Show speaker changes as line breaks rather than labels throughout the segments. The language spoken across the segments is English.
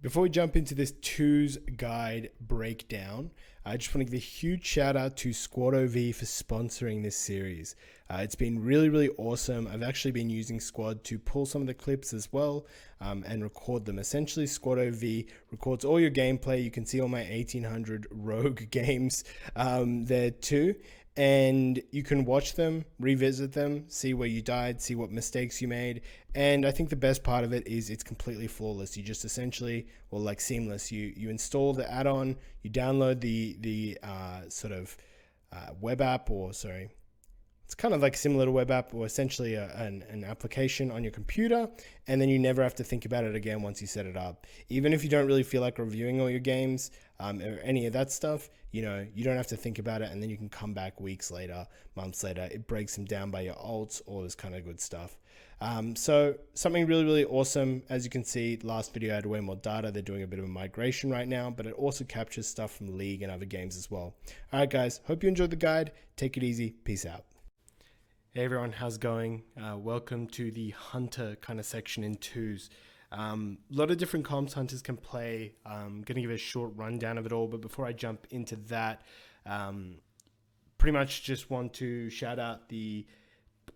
Before we jump into this 2's guide breakdown, I just want to give a huge shout out to Squad OV for sponsoring this series. It's been really awesome. I've actually been using Squad to pull some of the clips as well and record them. Essentially, Squad OV records all your gameplay. You can see all my 1800 rogue games there too. And you can watch them, revisit them, see where you died, see what mistakes you made. And I think the best part of it is it's completely flawless. You just essentially, well, like seamless. You install the add-on, you download the web app, or sorry, it's kind of like similar to web app, or essentially an application on your computer, and then you never have to think about it again once you set it up. Even if you don't really feel like reviewing all your games or any of that stuff, you don't have to think about it, and then you can come back weeks later, months later. It breaks them down by your alts, all this kind of good stuff. So something really awesome. As you can see, last video I had way more data. They're doing a bit of a migration right now, but it also captures stuff from League and other games as well. All right, guys, hope you enjoyed the guide. Take it easy. Peace out. Hey everyone, how's it going? Welcome to the Hunter kind of section in 2's. A lot of different comps hunters can play. I'm going to give a short rundown of it all, but before I jump into that, pretty much just want to shout out the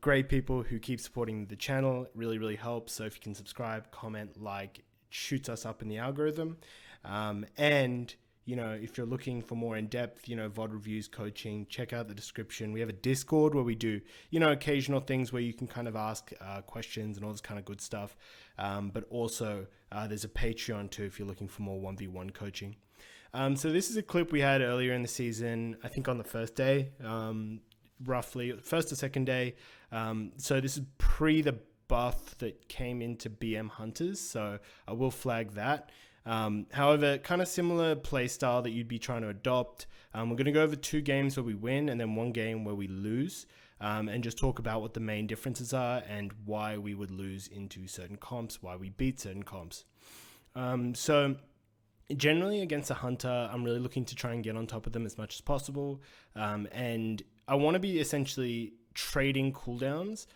great people who keep supporting the channel. It really helps. So if you can subscribe, comment, like, it shoots us up in the algorithm. And if you're looking for more in-depth, VOD reviews, coaching, check out the description. We have a Discord where we do, occasional things where you can kind of ask questions and all this kind of good stuff. But also there's a Patreon too if you're looking for more 1v1 coaching. So this is a clip we had earlier in the season, I think on the first day, roughly first or second day. So this is pre the buff that came into BM Hunters. So I will flag that. However, kind of similar play style that you'd be trying to adopt. We're going to go over 2 games where we win and then 1 game where we lose, and just talk about what the main differences are and why we would lose into certain comps, why we beat certain comps. So generally against a hunter, I'm really looking to try and get on top of them as much as possible. And I want to be essentially trading cooldowns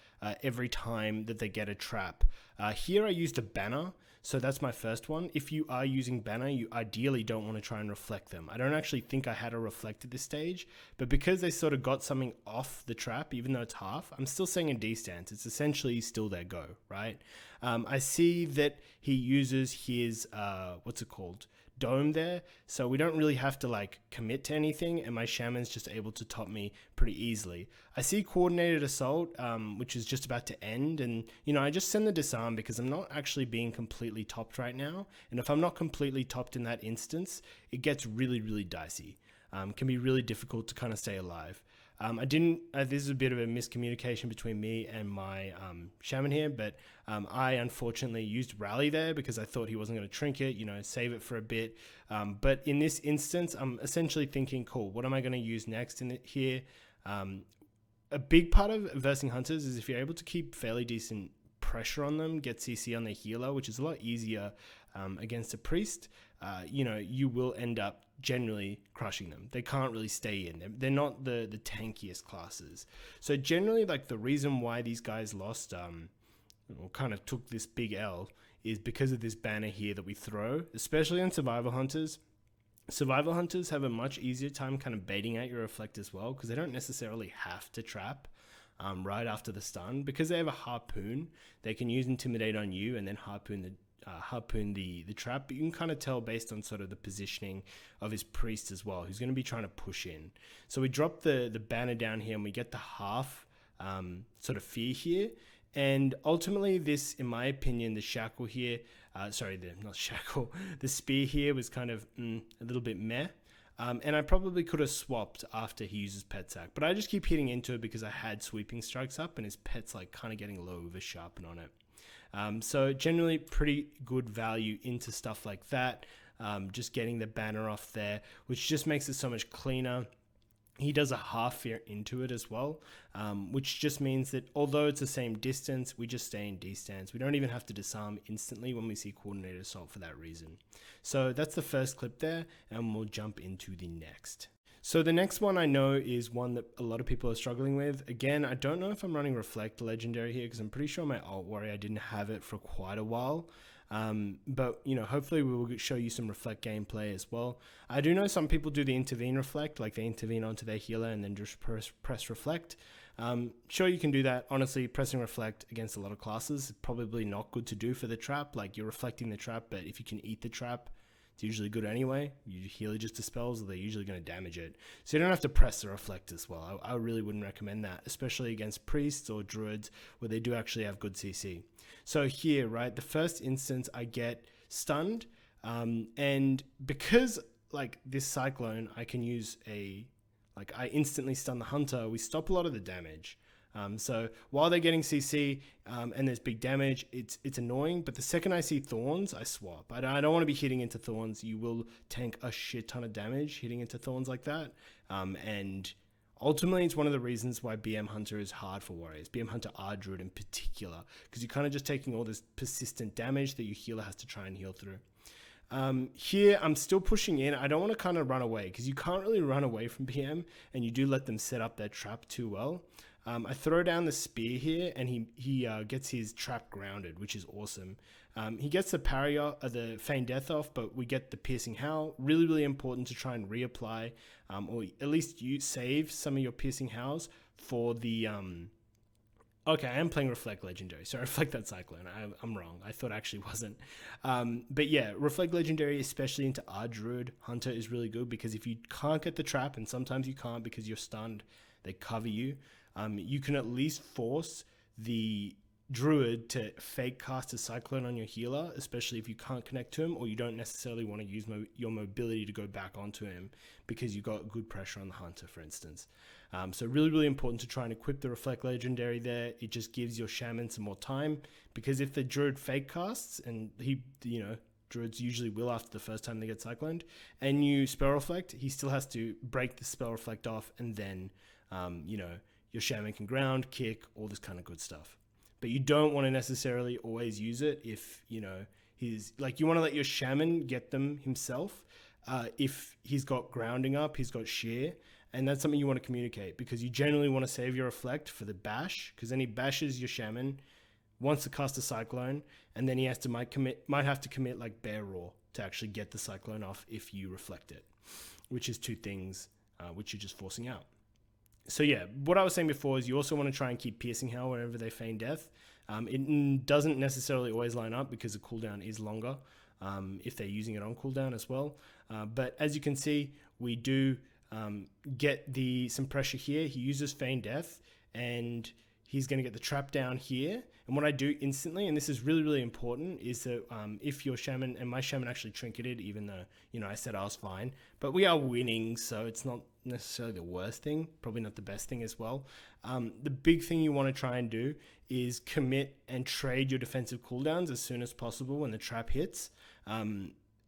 every time that they get a trap. Here I used a banner. So that's my first one. If you are using banner, you ideally don't want to try and reflect them. I don't actually think I had a reflect at this stage, but because they sort of got something off the trap, even though it's half, I'm still saying a D stance. It's essentially still their go, right? I see that he uses his, dome there. So we don't really have to like commit to anything, and my shaman's just able to top me pretty easily. I see coordinated assault, which is just about to end, and I just send the disarm because I'm not actually being completely topped right now, and if I'm not completely topped in that instance, it gets really dicey. Can be really difficult to kind of stay alive. This is a bit of a miscommunication between me and my shaman here, but I unfortunately used rally there because I thought he wasn't going to trinket, save it for a bit. But in this instance, I'm essentially thinking, cool, what am I going to use next in here? A big part of versing hunters is if you're able to keep fairly decent pressure on them, get CC on the healer, which is a lot easier against a priest, you will end up generally crushing them. They can't really stay in. They're not the tankiest classes. So generally, like, the reason why these guys lost or kind of took this big L is because of this banner here that we throw, especially on survival hunters. Survival hunters have a much easier time kind of baiting out your reflect as well, because they don't necessarily have to trap right after the stun. Because they have a harpoon, they can use intimidate on you and then harpoon the trap. But you can kind of tell based on sort of the positioning of his priest as well, who's going to be trying to push in. So we drop the banner down here and we get the half sort of fear here. And ultimately this, in my opinion, the shackle here, the spear here was kind of a little bit meh. And I probably could have swapped after he uses pet sack, but I just keep hitting into it because I had sweeping strikes up and his pet's like kind of getting low with a sharpen on it. So generally pretty good value into stuff like that. Just getting the banner off there, which just makes it so much cleaner. He does a half fear into it as well, which just means that although it's the same distance, we just stay in D stance. We don't even have to disarm instantly when we see coordinated assault for that reason. So that's the first clip there, and we'll jump into the next. So the next one I know is one that a lot of people are struggling with. Again, I don't know if I'm running Reflect Legendary here because I'm pretty sure my alt warrior, I didn't have it for quite a while. But hopefully we will show you some reflect gameplay as well. I do know some people do the intervene reflect, like they intervene onto their healer and then just press reflect. Sure, you can do that. Honestly, pressing reflect against a lot of classes is probably not good to do for the trap. Like, you're reflecting the trap, but if you can eat the trap, it's usually good anyway. Your healer just dispels, or they're usually going to damage it. So you don't have to press the reflect as well. I really wouldn't recommend that, especially against priests or druids where they do actually have good CC. So here, right, the first instance I get stunned, and because like this cyclone, I can use I instantly stun the hunter. We stop a lot of the damage. So while they're getting CC and there's big damage, it's annoying. But the second I see thorns, I swap. I don't want to be hitting into thorns. You will tank a shit ton of damage hitting into thorns like that. And ultimately, it's one of the reasons why BM Hunter is hard for warriors. BM Hunter R Druid in particular, because you're kind of just taking all this persistent damage that your healer has to try and heal through. Here, I'm still pushing in. I don't want to kind of run away, because you can't really run away from BM, and you do let them set up their trap too well. I throw down the spear here, and he gets his trap grounded, which is awesome. He gets the parry, the feign death off, but we get the piercing howl. Really, really important to try and reapply, or at least you save some of your piercing howls for the... Okay, I am playing Reflect Legendary. So Reflect that Cyclone. I'm wrong. I thought it actually wasn't. But yeah, Reflect Legendary, especially into R Druid Hunter, is really good, because if you can't get the trap, and sometimes you can't because you're stunned, they cover you. You can at least force the Druid to fake cast a Cyclone on your healer, especially if you can't connect to him, or you don't necessarily want to use your mobility to go back onto him because you got good pressure on the Hunter, for instance. So really, really important to try and equip the Reflect Legendary there. It just gives your Shaman some more time, because if the Druid fake casts, and Druids usually will after the first time they get Cycloned, and you Spell Reflect, he still has to break the Spell Reflect off, and then, your Shaman can ground, kick, all this kind of good stuff. But you don't want to necessarily always use it if, you want to let your Shaman get them himself. If he's got grounding up, he's got shear, and that's something you want to communicate, because you generally want to save your reflect for the bash, because then he bashes your Shaman, wants to cast a Cyclone, and then he might have to commit like Bear Roar to actually get the Cyclone off if you reflect it, which is two things which you're just forcing out. So yeah, what I was saying before is you also want to try and keep Piercing Howl whenever they feign death. It doesn't necessarily always line up, because the cooldown is longer if they're using it on cooldown as well. But as you can see, we do get some pressure here. He uses feign death, and he's going to get the trap down here. And what I do instantly, and this is really, really important, is that if your Shaman, and my Shaman actually trinketed, even though, I said I was fine, but we are winning, so it's not necessarily the worst thing, probably not the best thing as well. The big thing you want to try and do is commit and trade your defensive cooldowns as soon as possible when the trap hits,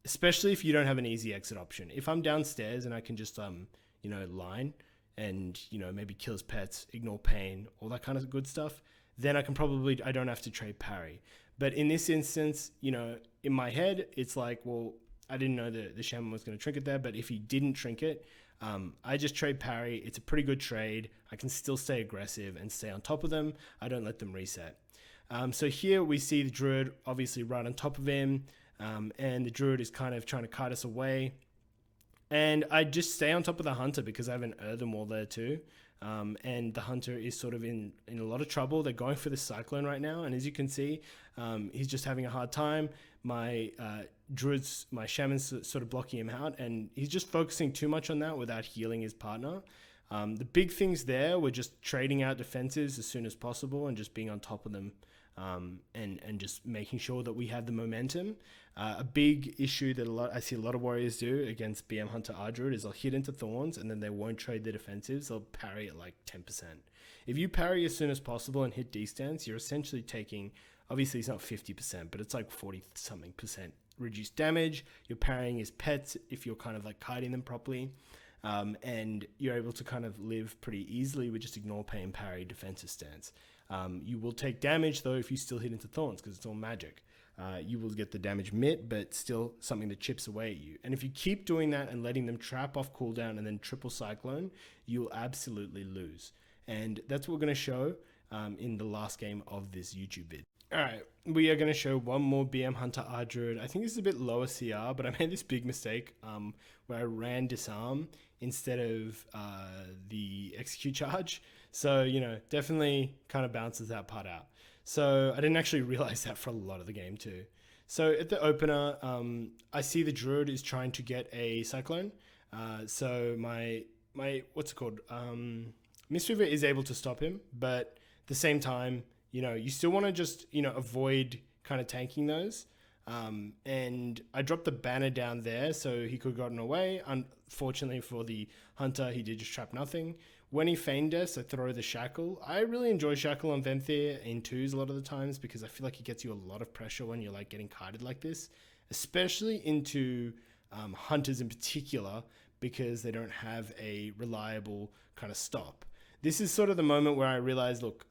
especially if you don't have an easy exit option. If I'm downstairs and I can just, line and, maybe kill his pets, ignore pain, all that kind of good stuff, then I don't have to trade parry. But in this instance, in my head, it's like, well, I didn't know that the Shaman was going to trinket there, but if he didn't trinket, I just trade parry. It's a pretty good trade. I can still stay aggressive and stay on top of them. I don't let them reset. So here we see the Druid obviously right on top of him, and the Druid is kind of trying to kite us away. And I just stay on top of the Hunter because I have an Earthen Wall there too. And the Hunter is sort of in a lot of trouble. They're going for the Cyclone right now. And as you can see, he's just having a hard time. My Shaman's sort of blocking him out. And he's just focusing too much on that without healing his partner. The big things there were just trading out defenses as soon as possible and just being on top of them. And just making sure that we have the momentum. A big issue that I see a lot of warriors do against BM Hunter R Druid is they'll hit into thorns and then they won't trade the defensives. They'll parry at like 10%. If you parry as soon as possible and hit D-stance, you're essentially taking, obviously it's not 50%, but it's like 40-something% reduced damage. You're parrying his pets if you're kind of like kiting them properly. And you're able to kind of live pretty easily with just ignore pain, parry, defensive stance. You will take damage though if you still hit into thorns because it's all magic. You will get the damage mitt, but still something that chips away at you. And if you keep doing that and letting them trap off cooldown and then triple Cyclone, you'll absolutely lose. And that's what we're going to show in the last game of this YouTube vid. All right, we are going to show one more BM Hunter R Druid. I think this is a bit lower CR, but I made this big mistake where I ran disarm instead of the execute charge. So, definitely kind of balances that part out. So I didn't actually realize that for a lot of the game too. So at the opener, I see the Druid is trying to get a Cyclone. So my what's it called? Mistweaver is able to stop him, but at the same time, you still want to just, avoid kind of tanking those. And I dropped the banner down there so he could have gotten away. Unfortunately for the hunter, he did just trap nothing. When he feigned us, I throw the shackle. I really enjoy shackle on Venthyr in 2's a lot of the times because I feel like it gets you a lot of pressure when you're like getting kited like this, especially into hunters in particular because they don't have a reliable kind of stop. This is sort of the moment where I realized, look,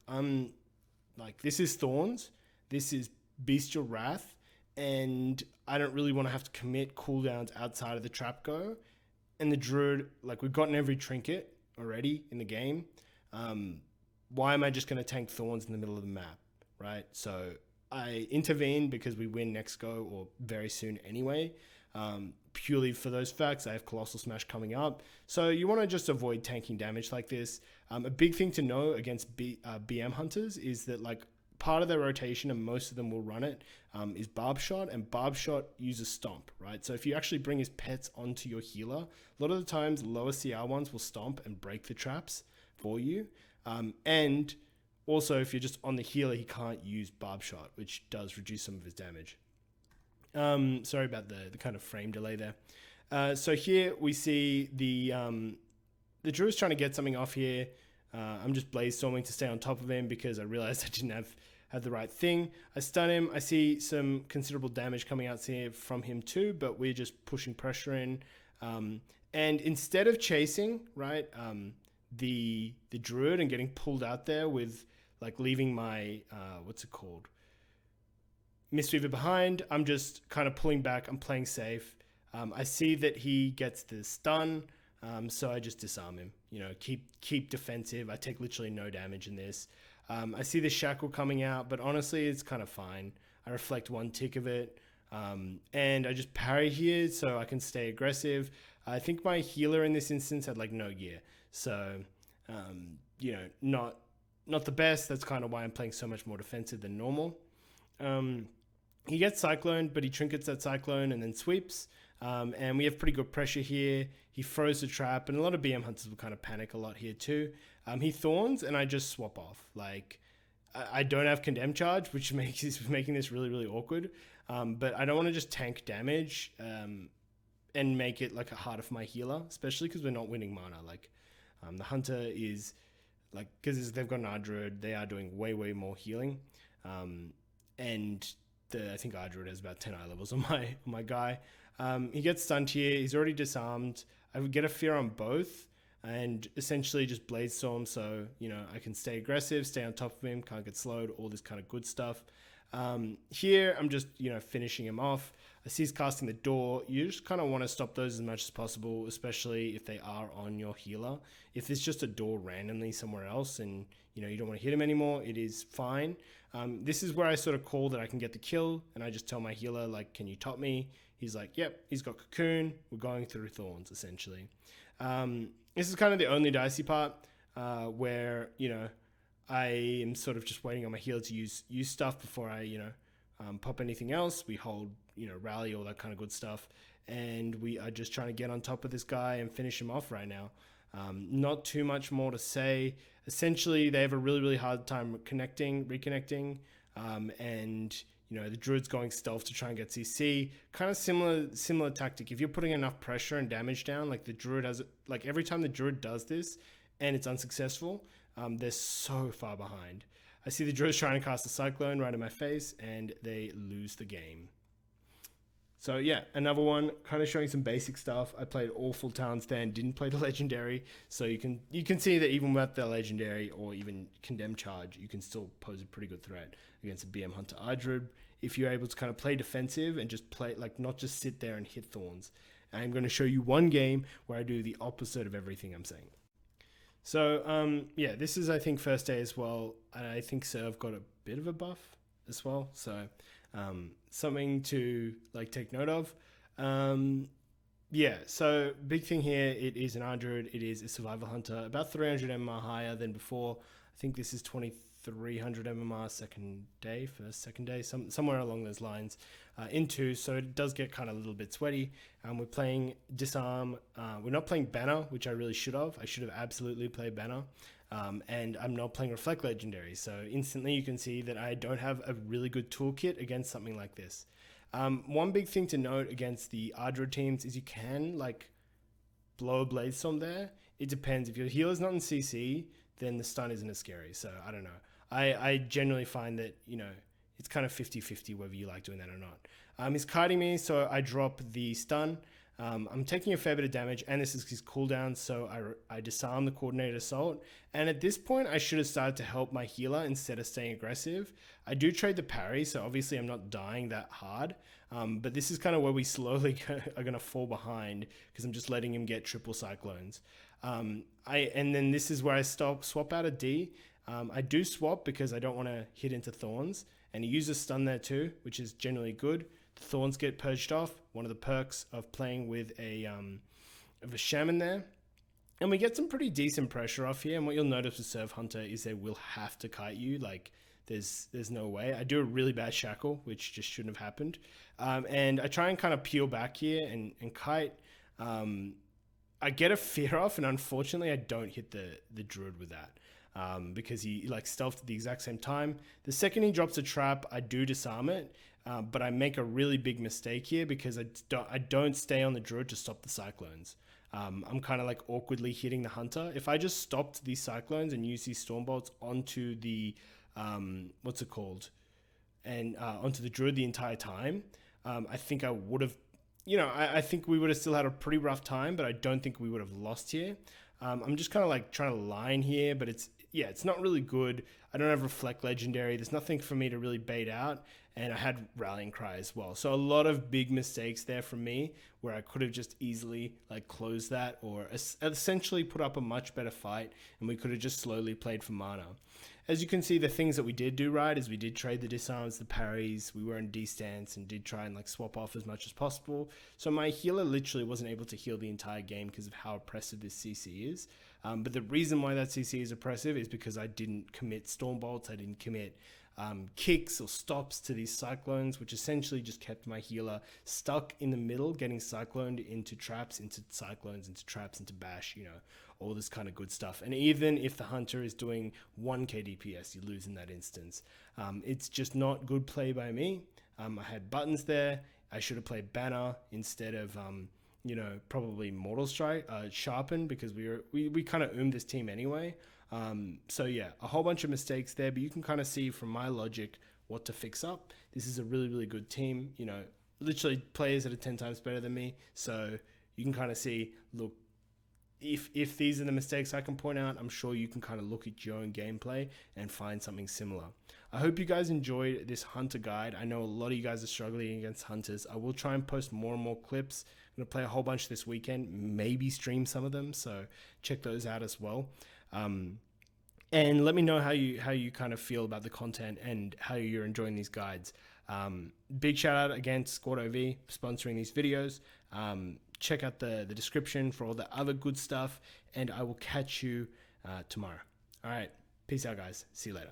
this is Thorns, this is Bestial Wrath, and I don't really want to have to commit cooldowns outside of the trap go. And the Druid, we've gotten every trinket already in the game. Why am I just going to tank Thorns in the middle of the map, right? So I intervene because we win next go or very soon anyway. Purely for those facts, I have Colossal Smash coming up. So you want to just avoid tanking damage like this. A big thing to know against BM hunters is that part of their rotation, and most of them will run it, is Barb Shot, and Barb Shot uses Stomp, right? So if you actually bring his pets onto your healer, a lot of the times lower CR ones will Stomp and break the traps for you. And also if you're just on the healer, he can't use Barb Shot, which does reduce some of his damage. Sorry about the kind of frame delay there. So here we see the Druid's trying to get something off here. I'm just Blaze Storming to stay on top of him because I realized I didn't have the right thing. I stun him. I see some considerable damage coming out here from him too, but we're just pushing pressure in. And instead of chasing, right, the Druid and getting pulled out there with leaving my, what's it called? Mistweaver behind, I'm just kind of pulling back. I'm playing safe. I see that he gets the stun, so I just disarm him. Keep defensive. I take literally no damage in this. I see the shackle coming out, but honestly, it's kind of fine. I reflect one tick of it, and I just parry here so I can stay aggressive. I think my healer in this instance had no gear, so not the best. That's kind of why I'm playing so much more defensive than normal. He gets Cyclone, but he trinkets that Cyclone and then sweeps. And we have pretty good pressure here. He throws the trap, and a lot of BM hunters will kind of panic a lot here too. He Thorns, and I just swap off. I don't have Condemn Charge, which makes making this really, really awkward. But I don't want to just tank damage and make it harder for my healer, especially because we're not winning mana. The hunter is because they've got an R Druid, they are doing way, way more healing. And I think R Druid has about 10 eye levels on my guy. He gets stunned here. He's already disarmed. I would get a fear on both and essentially just Blade Storm so, I can stay aggressive, stay on top of him, can't get slowed, all this kind of good stuff. Here, I'm just, finishing him off. I see he's casting the door. You just kind of want to stop those as much as possible, especially if they are on your healer. If it's just a door randomly somewhere else and, you don't want to hit him anymore, it is fine. This is where I sort of call that I can get the kill, and I just tell my healer, can you top me? He's like, yep, he's got Cocoon. We're going through Thorns, essentially. This is kind of the only dicey part where, I am sort of just waiting on my healer to use stuff before I, pop anything else. We hold, rally, all that kind of good stuff. And we are just trying to get on top of this guy and finish him off right now. Not too much more to say. Essentially, they have a really, really hard time reconnecting. And, the Druid's going stealth to try and get CC. Kind of similar tactic. If you're putting enough pressure and damage down, the Druid has, every time the Druid does this and it's unsuccessful, they're so far behind. I see the Druid's trying to cast a Cyclone right in my face and they lose the game. So yeah, another one, kind of showing some basic stuff. I played all full talents there and didn't play the legendary. So you can see that even without the legendary or even Condemn Charge, you can still pose a pretty good threat against a BM Hunter R Druid if you're able to kind of play defensive and just play, not just sit there and hit Thorns. And I'm going to show you one game where I do the opposite of everything I'm saying. So yeah, this is I think first day as well. I think Serve got a bit of a buff as well. So something to like take note of. Yeah, so big thing here, it is an Android, it is a survival hunter, about 300 MMR higher than before. I think this is 2300 MMR second day, somewhere along those lines into, so it does get kind of a little bit sweaty. We're playing Disarm, we're not playing Banner, which I really should have. I should have absolutely played Banner. And I'm not playing Reflect Legendary, so instantly you can see that I don't have a really good toolkit against something like this. One big thing to note against the Ardra teams is you can like blow a Blade Storm there. It depends. If your healer's not in CC, then the stun isn't as scary. So I don't know. I generally find that, you know, it's kind of 50-50 whether you like doing that or not. He's kiting me, so I drop the stun. I'm taking a fair bit of damage, and this is his cooldown, so I disarm the Coordinated Assault. And at this point, I should have started to help my healer instead of staying aggressive. I do trade the parry, so obviously I'm not dying that hard. But this is kind of where we slowly are going to fall behind, because I'm just letting him get triple Cyclones. And then this is where I swap out a D. I do swap because I don't want to hit into Thorns, and he uses stun there too, which is generally good. The Thorns get purged off, one of the perks of playing with a Shaman there. And we get some pretty decent pressure off here, and what you'll notice with Serve Hunter is they will have to kite you, like there's no way. I do a really bad shackle, which just shouldn't have happened. And I try and kind of peel back here and kite. I get a fear off, and unfortunately I don't hit the Druid with that. Because he like stealthed at the exact same time. The second he drops a trap, I do disarm it, but I make a really big mistake here because I don't stay on the Druid to stop the Cyclones. I'm kind of like awkwardly hitting the Hunter. If I just stopped these Cyclones and used these Storm Bolts onto the, what's it called? And onto the Druid the entire time, I think I would have, you know, I think we would have still had a pretty rough time, but I don't think we would have lost here. I'm just kind of like trying to line here, but it's not really good. I don't have Reflect Legendary. There's nothing for me to really bait out. And I had Rallying Cry as well. So a lot of big mistakes there from me where I could have just easily like closed that or essentially put up a much better fight, and we could have just slowly played for mana. As you can see, the things that we did do right is we did trade the disarms, the parries, we were in D stance and did try and like swap off as much as possible. So my healer literally wasn't able to heal the entire game because of how oppressive this CC is. But the reason why that CC is oppressive is because I didn't commit Storm Bolts, I didn't commit kicks or stops to these Cyclones, which essentially just kept my healer stuck in the middle, getting cycloned into traps, into Cyclones, into traps, into bash, you know, all this kind of good stuff. And even if the Hunter is doing 1k DPS, you lose in that instance. It's just not good play by me. I had buttons there. I should have played Banner instead of you know, probably Mortal Strike, Sharpen, because we kind of this team anyway. So yeah, a whole bunch of mistakes there, but you can kind of see from my logic what to fix up. This is a really, really good team, you know, literally players that are 10 times better than me. So you can kind of see, look, if these are the mistakes I can point out, I'm sure you can kind of look at your own gameplay and find something similar. I hope you guys enjoyed this Hunter guide. I know a lot of you guys are struggling against Hunters. I will try and post more and more clips. I'm going to play a whole bunch this weekend, maybe stream some of them, so check those out as well. And let me know how you kind of feel about the content and how you're enjoying these guides. Big shout out again to Squad OV sponsoring these videos. Check out the description for all the other good stuff, and I will catch you tomorrow. All right, peace out, guys. See you later.